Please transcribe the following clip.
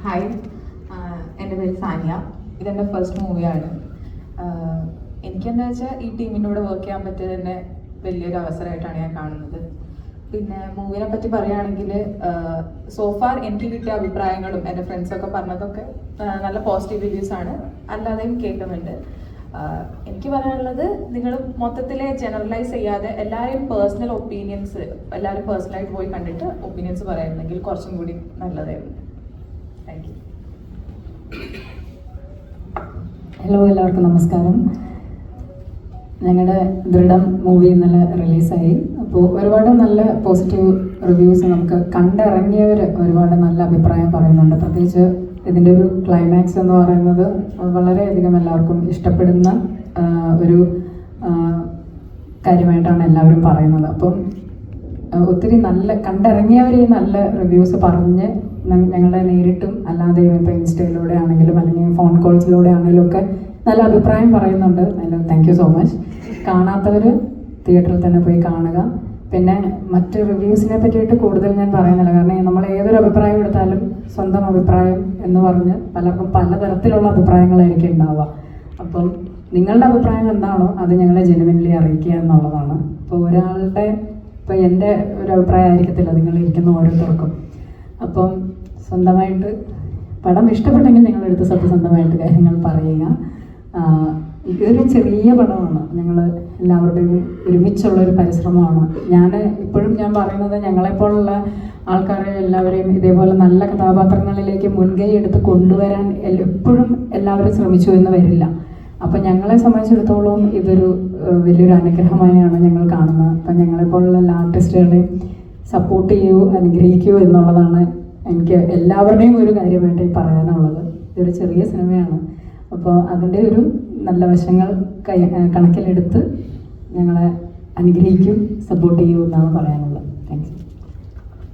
Hi, എൻ്റെ പേര് സാനിയ. ഇതെൻ്റെ ഫസ്റ്റ് മൂവിയാണ്. എനിക്കെന്താ വെച്ചാൽ ഈ ടീമിൻ്റെ കൂടെ വർക്ക് ചെയ്യാൻ പറ്റിയത് തന്നെ വലിയൊരു അവസരമായിട്ടാണ് ഞാൻ കാണുന്നത്. പിന്നെ മൂവിനെ പറ്റി പറയുകയാണെങ്കിൽ സോഫാർ എനിക്ക് കിട്ടിയ അഭിപ്രായങ്ങളും എൻ്റെ ഫ്രണ്ട്സൊക്കെ പറഞ്ഞതൊക്കെ നല്ല പോസിറ്റീവ് റിവ്യൂസ് ആണ്. അല്ലാതെയും കേൾക്കുന്നുണ്ട്. എനിക്ക് പറയാനുള്ളത്, നിങ്ങൾ മൊത്തത്തിലെ ജനറലൈസ് ചെയ്യാതെ എല്ലാവരെയും പേഴ്സണൽ ഒപ്പീനിയൻസ്, എല്ലാവരും പേഴ്സണലായിട്ട് പോയി കണ്ടിട്ട് ഒപ്പീനിയൻസ് പറയുന്നെങ്കിൽ കുറച്ചും കൂടി നല്ലതായിരുന്നു. Thank you. ഹലോ, എല്ലാവർക്കും നമസ്കാരം. ഞങ്ങളുടെ ദൃഢം മൂവി ഇന്നലെ റിലീസായി. അപ്പോൾ ഒരുപാട് നല്ല പോസിറ്റീവ് റിവ്യൂസ്, നമുക്ക് കണ്ടിറങ്ങിയവർ ഒരുപാട് നല്ല അഭിപ്രായം പറയുന്നുണ്ട്. പ്രത്യേകിച്ച് ഇതിൻ്റെ ഒരു ക്ലൈമാക്സ് എന്ന് പറയുന്നത് വളരെയധികം എല്ലാവർക്കും ഇഷ്ടപ്പെടുന്ന ഒരു കാര്യമായിട്ടാണ് എല്ലാവരും പറയുന്നത്. അപ്പം ഒത്തിരി നല്ല കണ്ടിറങ്ങിയവർ ഈ നല്ല റിവ്യൂസ് പറഞ്ഞ് ഞങ്ങളെ നേരിട്ടും അല്ലാതെയും ഇപ്പോൾ ഇൻസ്റ്റയിലൂടെ ആണെങ്കിലും അല്ലെങ്കിൽ ഫോൺ കോൾസിലൂടെ ആണെങ്കിലും ഒക്കെ നല്ല അഭിപ്രായം പറയുന്നുണ്ട്. അതിൽ താങ്ക് യു സോ മച്ച്. കാണാത്തവർ തിയേറ്ററിൽ തന്നെ പോയി കാണുക. പിന്നെ മറ്റ് റിവ്യൂസിനെ പറ്റിയിട്ട് കൂടുതൽ ഞാൻ പറയുന്നില്ല, കാരണം നമ്മൾ ഏതൊരു അഭിപ്രായം എടുത്താലും സ്വന്തം അഭിപ്രായം എന്ന് പറഞ്ഞ് പലർക്കും പലതരത്തിലുള്ള അഭിപ്രായങ്ങളായിരിക്കും ഉണ്ടാവുക. അപ്പം നിങ്ങളുടെ അഭിപ്രായം എന്താണോ അത് ഞങ്ങളെ ജെനുവിൻലി അറിയിക്കുക എന്നുള്ളതാണ്. ഇപ്പോൾ ഒരാളുടെ, ഇപ്പോൾ എൻ്റെ ഒരു അഭിപ്രായം ആയിരിക്കത്തില്ല നിങ്ങളിരിക്കുന്ന ഓരോരുത്തർക്കും. അപ്പം സ്വന്തമായിട്ട് പടം ഇഷ്ടപ്പെട്ടെങ്കിൽ നിങ്ങളെടുത്ത് സത്യസന്ധമായിട്ട് കാര്യങ്ങൾ പറയുക. ഇതൊരു ചെറിയ പടമാണ്, ഞങ്ങൾ എല്ലാവരുടെയും ഒരുമിച്ചുള്ളൊരു പരിശ്രമമാണ്. ഇപ്പോഴും ഞാൻ പറയുന്നത്, ഞങ്ങളെപ്പോലുള്ള ആൾക്കാരെ എല്ലാവരെയും ഇതേപോലെ നല്ല കഥാപാത്രങ്ങളിലേക്ക് മുൻകൈ എടുത്ത് കൊണ്ടുവരാൻ എപ്പോഴും എല്ലാവരും ശ്രമിച്ചു എന്ന് വരില്ല. അപ്പം ഞങ്ങളെ സംബന്ധിച്ചിടത്തോളം ഇതൊരു വലിയൊരു അനുഗ്രഹമായാണ് ഞങ്ങൾ കാണുന്നത്. അപ്പം ഞങ്ങളെപ്പോലുള്ള എല്ലാ ആർട്ടിസ്റ്റുകളെയും സപ്പോർട്ട് ചെയ്യൂ, അനുഗ്രഹിക്കൂ എന്നുള്ളതാണ് എനിക്ക് എല്ലാവരുടെയും ഒരു കാര്യമായിട്ട് പറയാനുള്ളത്. ഇതൊരു ചെറിയ സിനിമയാണ്. അപ്പോൾ അതിൻ്റെ ഒരു നല്ല വശങ്ങൾ കണക്കിലെടുത്ത് ഞങ്ങളെ അനുഗ്രഹിക്കും, സപ്പോർട്ട് ചെയ്യൂ എന്നാണ് പറയാനുള്ളത്.